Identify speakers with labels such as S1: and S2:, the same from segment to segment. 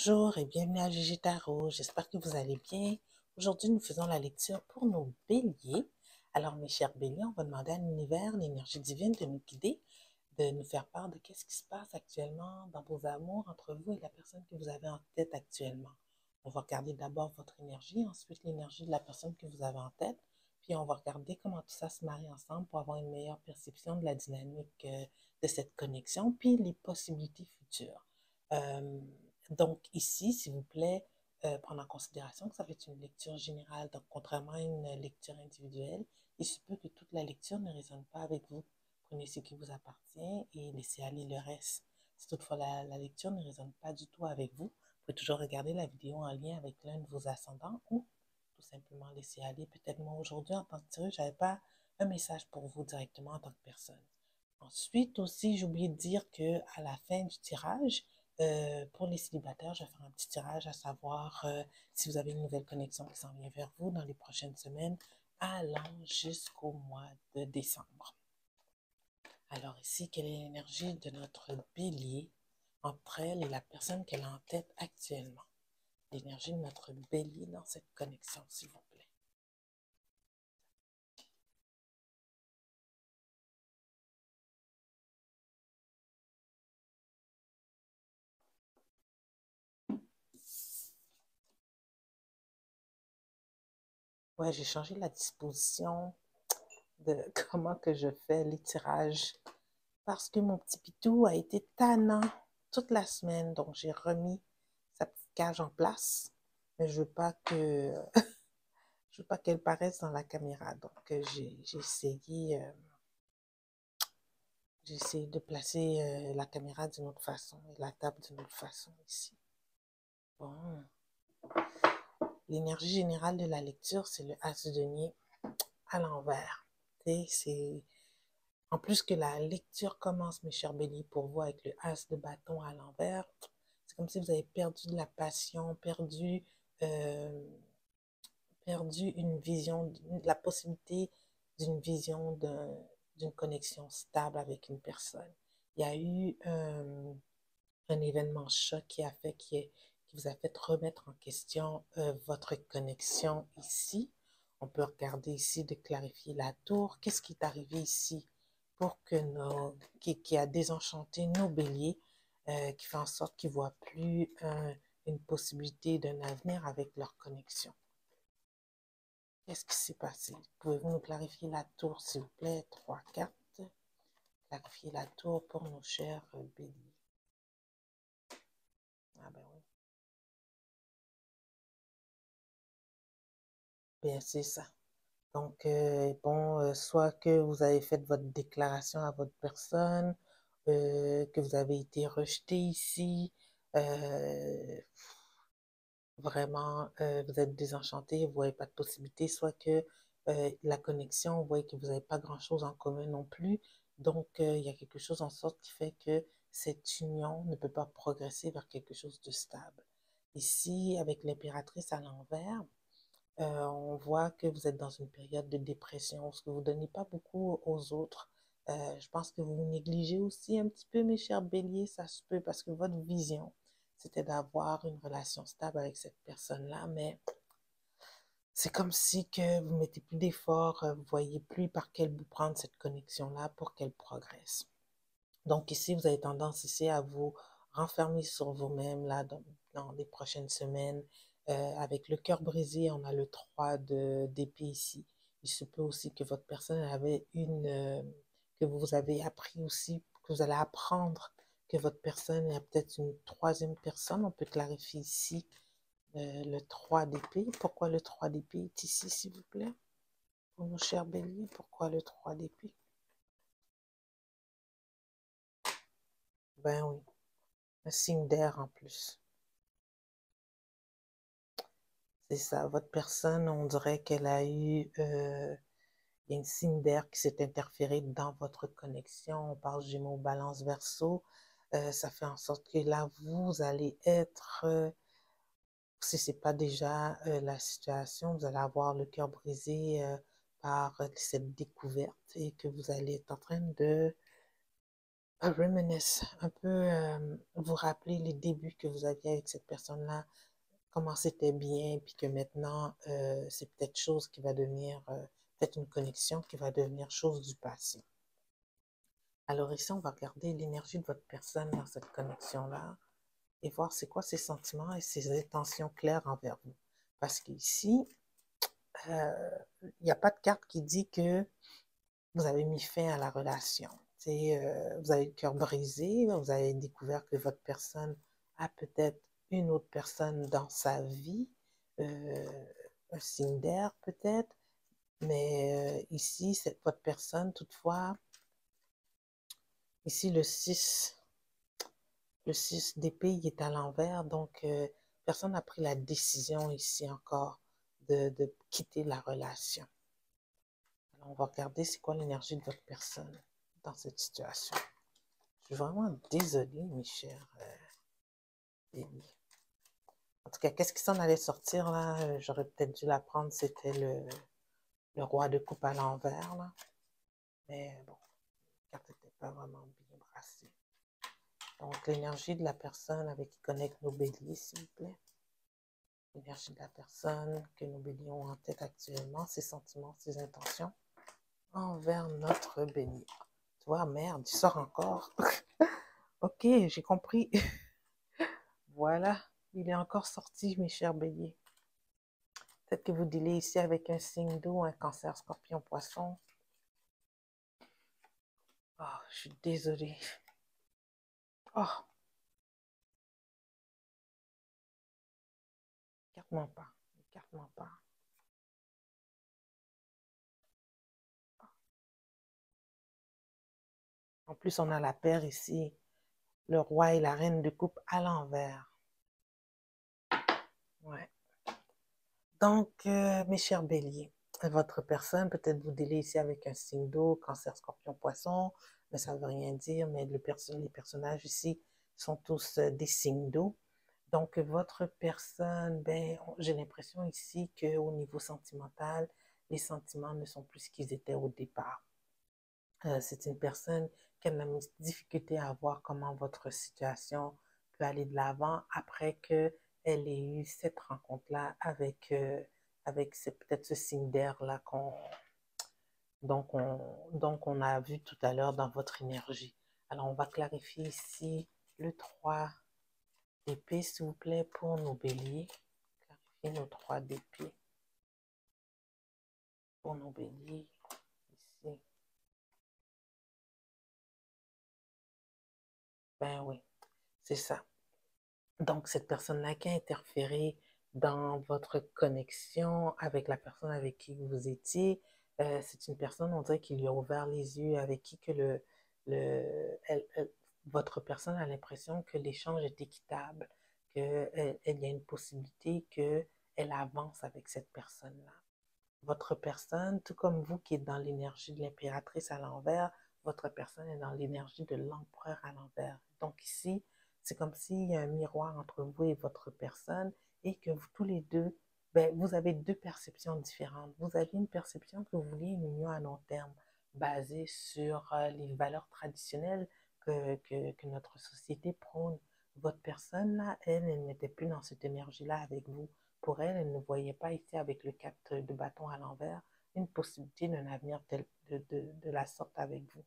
S1: Bonjour et bienvenue à Gigi Tarot. J'espère que vous allez bien. Aujourd'hui, nous faisons la lecture pour nos béliers. Alors, mes chers béliers, on va demander à l'univers, l'énergie divine de nous guider, de nous faire part de qu'est-ce qui se passe actuellement dans vos amours entre vous et la personne que vous avez en tête actuellement. On va regarder d'abord votre énergie, ensuite l'énergie de la personne que vous avez en tête, puis on va regarder comment tout ça se marie ensemble pour avoir une meilleure perception de la dynamique de cette connexion, puis les possibilités futures. Euh, donc ici, s'il vous plaît, prendre en considération que ça va être une lecture générale. Donc, contrairement à une lecture individuelle, il se peut que toute la lecture ne résonne pas avec vous. Prenez ce qui vous appartient et laissez aller le reste. Si toutefois la lecture ne résonne pas du tout avec vous, vous pouvez toujours regarder la vidéo en lien avec l'un de vos ascendants ou tout simplement laisser aller. Peut-être moi aujourd'hui, en tant que tireur, je n'avais pas un message pour vous directement en tant que personne. Ensuite aussi, j'ai oublié de dire qu'à la fin du tirage, pour les célibataires, je vais faire un petit tirage à savoir si vous avez une nouvelle connexion qui s'en vient vers vous dans les prochaines semaines, allant jusqu'au mois de décembre. Alors ici, quelle est l'énergie de notre bélier entre elle et la personne qu'elle a en tête actuellement? L'énergie de notre bélier dans cette connexion, s'il vous plaît. Ouais, j'ai changé la disposition de comment que je fais les tirages parce que mon petit pitou a été tannant toute la semaine, donc j'ai remis sa petite cage en place, mais je veux pas que je veux pas qu'elle paraisse dans la caméra, donc j'ai essayé de placer la caméra d'une autre façon et la table d'une autre façon ici. Bon, l'énergie générale de la lecture, c'est le As de denier à l'envers. C'est en plus que la lecture commence, mes chers béliers, pour vous avec le As de bâton à l'envers. C'est comme si vous avez perdu de la passion, euh, perdu une vision, la possibilité d'une vision d'une connexion stable avec une personne. Il y a eu un événement choc qui vous a fait remettre en question votre connexion ici. On peut regarder ici de clarifier la tour. Qu'est-ce qui est arrivé ici pour que qui a désenchanté nos béliers, qui fait en sorte qu'ils ne voient plus une possibilité d'un avenir avec leur connexion? Qu'est-ce qui s'est passé? Pouvez-vous nous clarifier la tour, s'il vous plaît? 3 cartes. Clarifier la tour pour nos chers béliers. Ah ben oui. Bien, c'est ça. Donc, bon, soit que vous avez fait votre déclaration à votre personne, que vous avez été rejeté ici, vraiment, vous êtes désenchanté, vous n'avez pas de possibilité, soit que la connexion, vous voyez que vous n'avez pas grand-chose en commun non plus. Donc, il y a quelque chose en sorte qui fait que cette union ne peut pas progresser vers quelque chose de stable. Ici, avec l'impératrice à l'envers, on voit que vous êtes dans une période de dépression, parce que vous ne donnez pas beaucoup aux autres. Je pense que vous vous négligez aussi un petit peu, mes chers béliers, ça se peut, parce que votre vision, c'était d'avoir une relation stable avec cette personne-là, mais c'est comme si que vous ne mettez plus d'efforts, vous ne voyez plus par quel bout prendre cette connexion-là pour qu'elle progresse. Donc ici, vous avez tendance ici à vous renfermer sur vous-même là dans les prochaines semaines. Avec le cœur brisé, on a le 3 d'épée ici. Il se peut aussi que votre personne avait que vous avez appris aussi, que vous allez apprendre que votre personne a peut-être une troisième personne. On peut clarifier ici le 3 d'épée. Pourquoi le 3 d'épée est ici, s'il vous plaît? Pour nos chers béliers, pourquoi le 3 d'épée? Ben oui, un signe d'air en plus. C'est ça, votre personne, on dirait qu'elle a eu il y a une signe d'air qui s'est interféré dans votre connexion. On parle Gémeaux, Balance, Verseau. Ça fait en sorte que là, vous allez être, si ce n'est pas déjà la situation, vous allez avoir le cœur brisé par cette découverte et que vous allez être en train reminisce, un peu vous rappeler les débuts que vous aviez avec cette personne-là, comment c'était bien, puis que maintenant, c'est peut-être chose qui va devenir, peut-être une connexion qui va devenir chose du passé. Alors ici, on va regarder l'énergie de votre personne dans cette connexion-là et voir c'est quoi ses sentiments et ses intentions claires envers vous. Parce qu'ici, il n'y a pas de carte qui dit que vous avez mis fin à la relation. Vous avez le cœur brisé, vous avez découvert que votre personne a peut-être une autre personne dans sa vie, un signe d'air peut-être, mais ici, votre personne, toutefois, ici le 6 d'épée, il est à l'envers, donc personne n'a pris la décision ici encore de quitter la relation. Alors, on va regarder c'est quoi l'énergie de votre personne dans cette situation. Je suis vraiment désolée, mes chers amis. En tout cas, qu'est-ce qui s'en allait sortir là? J'aurais peut-être dû l'apprendre, c'était le roi de coupe à l'envers, là. Mais bon, la carte n'était pas vraiment bien brassée. Donc, l'énergie de la personne avec qui connecte nos béliers, s'il vous plaît. L'énergie de la personne que nos béliers ont en tête actuellement, ses sentiments, ses intentions envers notre bélier. Tu vois, merde, il sort encore. Ok, j'ai compris. Voilà, il est encore sorti, mes chers béliers. Peut-être que vous dealez ici avec un signe d'eau, un cancer, scorpion, poisson. Oh, je suis désolée. Oh, écarte-moi pas, écarte-moi pas. En plus, on a la paire ici, le roi et la reine de coupe à l'envers. Ouais. Donc, mes chers béliers, votre personne, peut-être vous dealez ici avec un signe d'eau, cancer, scorpion, poisson, mais ça ne veut rien dire, mais les personnages ici sont tous des signes d'eau. Donc, votre personne, ben, j'ai l'impression ici qu'au niveau sentimental, les sentiments ne sont plus ce qu'ils étaient au départ. C'est une personne qui a de la difficulté à voir comment votre situation peut aller de l'avant après qu'elle ait eu cette rencontre-là avec peut-être ce signe d'air-là donc on a vu tout à l'heure dans votre énergie. Alors, on va clarifier ici le 3 d'épée, s'il vous plaît, pour nos béliers. Clarifier nos 3 d'épée pour nos béliers. Ici. Ben oui, c'est ça. Donc, cette personne-là qui a interféré dans votre connexion avec la personne avec qui vous étiez, c'est une personne, on dirait, qui lui a ouvert les yeux, avec qui que votre personne a l'impression que l'échange est équitable, qu'il y a une possibilité qu'elle avance avec cette personne-là. Votre personne, tout comme vous qui êtes dans l'énergie de l'impératrice à l'envers, votre personne est dans l'énergie de l'empereur à l'envers. Donc ici, c'est comme s'il y a un miroir entre vous et votre personne et que vous tous les deux, ben, vous avez deux perceptions différentes. Vous avez une perception que vous voulez une union à long terme basée sur les valeurs traditionnelles que notre société prône. Votre personne, là, elle n'était plus dans cette énergie-là avec vous. Pour elle, elle ne voyait pas ici avec le 4 de bâton à l'envers une possibilité d'un avenir de la sorte avec vous.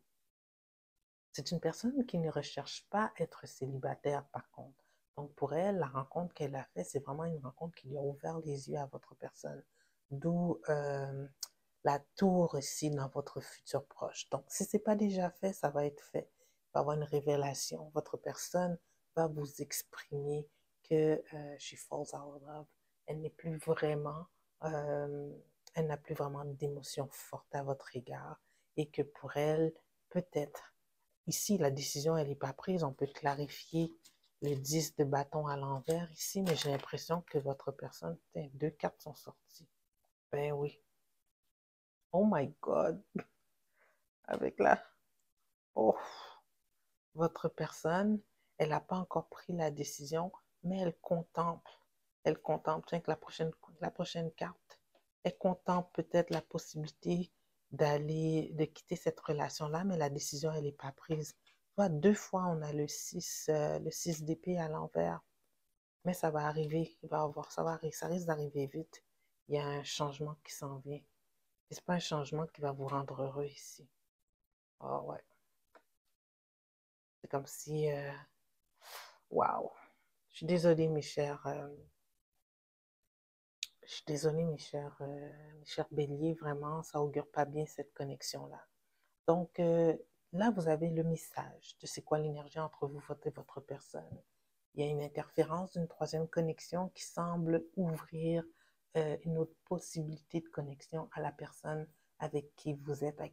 S1: C'est une personne qui ne recherche pas à être célibataire par contre. Donc pour elle, la rencontre qu'elle a faite, c'est vraiment une rencontre qui lui a ouvert les yeux à votre personne. D'où la tour ici dans votre futur proche. Donc si ce n'est pas déjà fait, ça va être fait. Il va y avoir une révélation. Votre personne va vous exprimer que she falls out of love. Elle n'est plus vraiment, euh, elle n'a plus vraiment d'émotions fortes à votre égard et que pour elle, peut-être, ici, la décision, elle n'est pas prise. On peut clarifier le 10 de bâton à l'envers ici, mais j'ai l'impression que votre personne, deux cartes sont sorties. Ben oui. Oh my God. Avec la... Oh. Votre personne, elle n'a pas encore pris la décision, mais elle contemple. Elle contemple, tiens, que la prochaine carte, elle contemple peut-être la possibilité de quitter cette relation-là, mais la décision, elle n'est pas prise. vois, deux fois, on a le 6 d'épée à l'envers. Mais ça va arriver, il va avoir, ça risque d'arriver vite. Il y a un changement qui s'en vient. Et c'est pas un changement qui va vous rendre heureux ici. Oh ouais. C'est comme si, waouh. Je suis désolée, mes chers, je suis désolée, mes chers béliers, vraiment, ça augure pas bien cette connexion-là. Donc, là, vous avez le message de c'est quoi l'énergie entre vous et votre personne. Il y a une interférence d'une troisième connexion qui semble ouvrir une autre possibilité de connexion à la personne avec qui vous êtes, à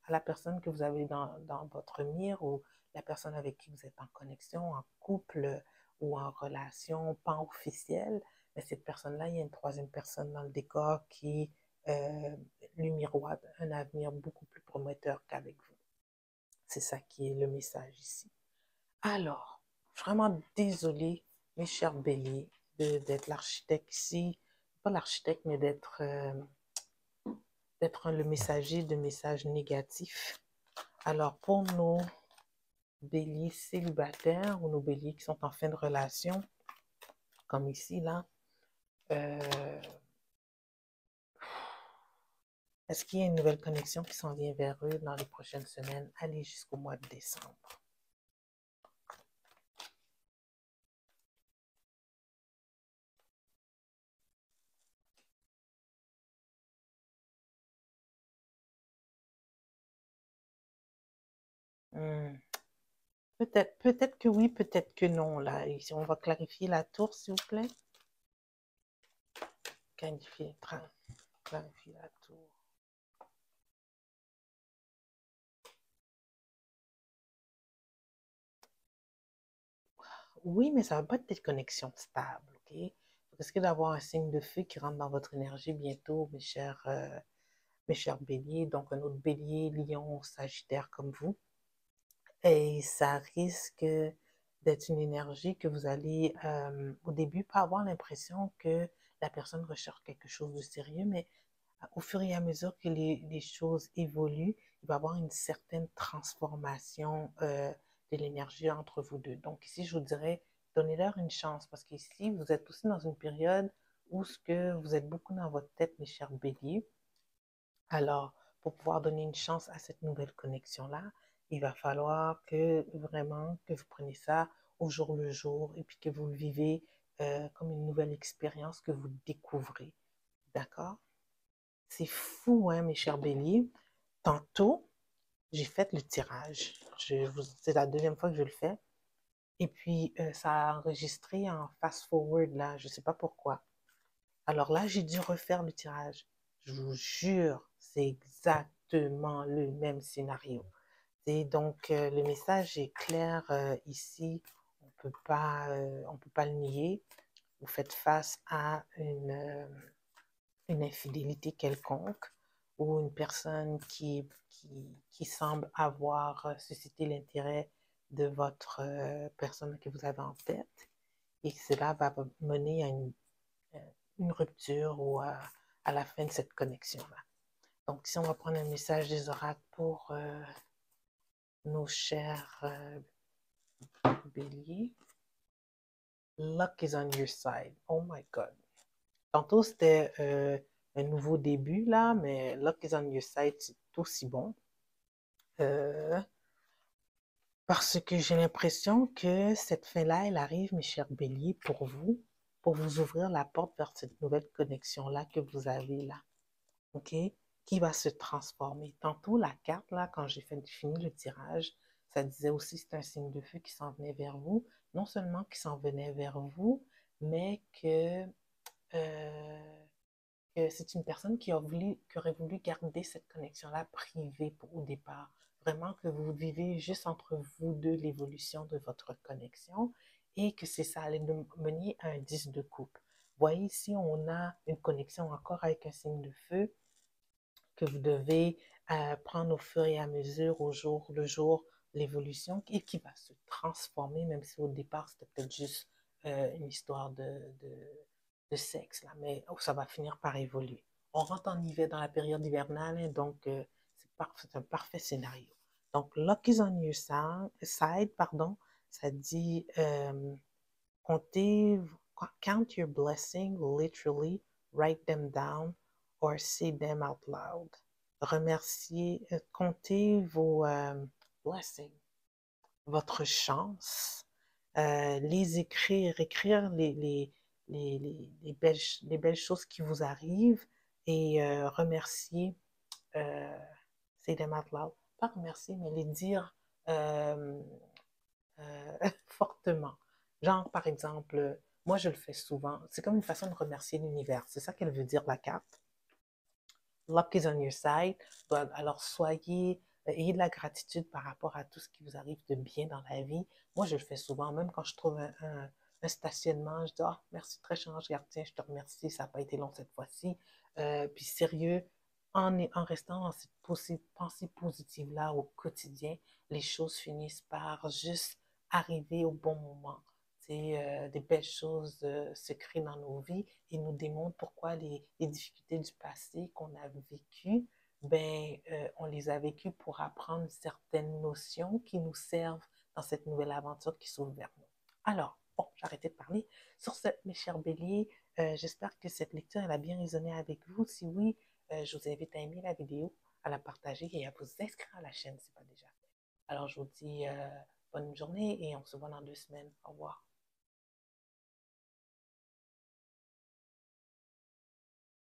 S1: la personne que vous avez dans votre mire ou la personne avec qui vous êtes en connexion, en couple ou en relation pas officielle. Mais cette personne-là, il y a une troisième personne dans le décor qui lui miroite un avenir beaucoup plus prometteur qu'avec vous. C'est ça qui est le message ici. Alors, vraiment désolée, mes chers béliers, d'être l'architecte ici. Pas l'architecte, mais d'être le messager de messages négatifs. Alors, pour nos béliers célibataires ou nos béliers qui sont en fin de relation, comme ici, là, est-ce qu'il y a une nouvelle connexion qui s'en vient vers eux dans les prochaines semaines? Allez jusqu'au mois de décembre. Hmm. Peut-être que oui, peut-être que non. Là, ici, on va clarifier la tour, s'il vous plaît. Clarifier la tour. Oui, mais ça ne va pas être des connexions stables, ok? Vous risquez d'avoir un signe de feu qui rentre dans votre énergie bientôt, mes chers béliers. Donc, un autre bélier, lion, sagittaire comme vous. Et ça risque d'être une énergie que vous allez, au début, pas avoir l'impression que la personne recherche quelque chose de sérieux, mais au fur et à mesure que les choses évoluent, il va y avoir une certaine transformation de l'énergie entre vous deux. Donc ici, je vous dirais, donnez-leur une chance parce qu'ici, vous êtes aussi dans une période où ce que vous êtes beaucoup dans votre tête, mes chers béliers. Alors, pour pouvoir donner une chance à cette nouvelle connexion-là, il va falloir que vraiment que vous preniez ça au jour le jour et puis que vous le vivez comme une nouvelle expérience que vous découvrez. D'accord? C'est fou, hein, mes chers béliers. Tantôt, j'ai fait le tirage. C'est la deuxième fois que je le fais. Et puis, ça a enregistré en fast-forward, là. Je ne sais pas pourquoi. Alors là, j'ai dû refaire le tirage. Je vous jure, c'est exactement le même scénario. Et donc, le message est clair ici. On peut pas le nier. Vous faites face à une infidélité quelconque ou une personne qui semble avoir suscité l'intérêt de votre personne que vous avez en tête et que cela va mener à une rupture ou à la fin de cette connexion-là. Donc, si on va prendre un message des oracles pour nos chers béliers, luck is on your side. Oh my God. Tantôt, c'était un nouveau début, là, mais Luck is on your side, c'est aussi bon. Euh, parce que j'ai l'impression que cette fin-là, elle arrive, mes chers béliers, pour vous ouvrir la porte vers cette nouvelle connexion-là que vous avez là. OK? Qui va se transformer. Tantôt, la carte, là, quand j'ai fini le tirage, ça disait aussi que c'est un signe de feu qui s'en venait vers vous. Non seulement qui s'en venait vers vous, mais euh, que c'est une personne qui aurait voulu garder cette connexion-là privée au départ. Vraiment que vous vivez juste entre vous deux l'évolution de votre connexion et que c'est ça allait mener à un 10 de coupe. Voyez ici, on a une connexion encore avec un signe de feu que vous devez prendre au fur et à mesure, au jour le jour, l'évolution et qui va se transformer, même si au départ, c'était peut-être juste une histoire de sexe, là, mais ça va finir par évoluer. On rentre en hiver dans la période hivernale, hein, donc c'est un parfait scénario. Donc, luck is on your side, pardon, ça dit comptez, count your blessings, literally, write them down or say them out loud. Remerciez, comptez vos blessings, votre chance, les écrire, écrire les belles choses qui vous arrivent et remercier, say them out loud, pas remercier, mais les dire euh, fortement. Genre, par exemple, moi je le fais souvent, c'est comme une façon de remercier l'univers, c'est ça qu'elle veut dire la carte. Luck is on your side. Alors soyez, ayez de la gratitude par rapport à tout ce qui vous arrive de bien dans la vie. Moi, je le fais souvent, même quand je trouve un stationnement, je dis, ah, merci très cher, regarde, tiens, je te remercie, ça n'a pas été long cette fois-ci. Puis sérieux, en restant dans cette pensée positive-là au quotidien, les choses finissent par juste arriver au bon moment. Des belles choses se créent dans nos vies et nous démontrent pourquoi les difficultés du passé qu'on a vécues, ben, on les a vécues pour apprendre certaines notions qui nous servent dans cette nouvelle aventure qui s'ouvre vers nous. Alors, bon, j'ai arrêté de parler. Sur ce, mes chers béliers, j'espère que cette lecture elle a bien résonné avec vous. Si oui, je vous invite à aimer la vidéo, à la partager et à vous inscrire à la chaîne si ce n'est pas déjà fait. Alors, je vous dis bonne journée et on se voit dans 2 semaines. Au revoir.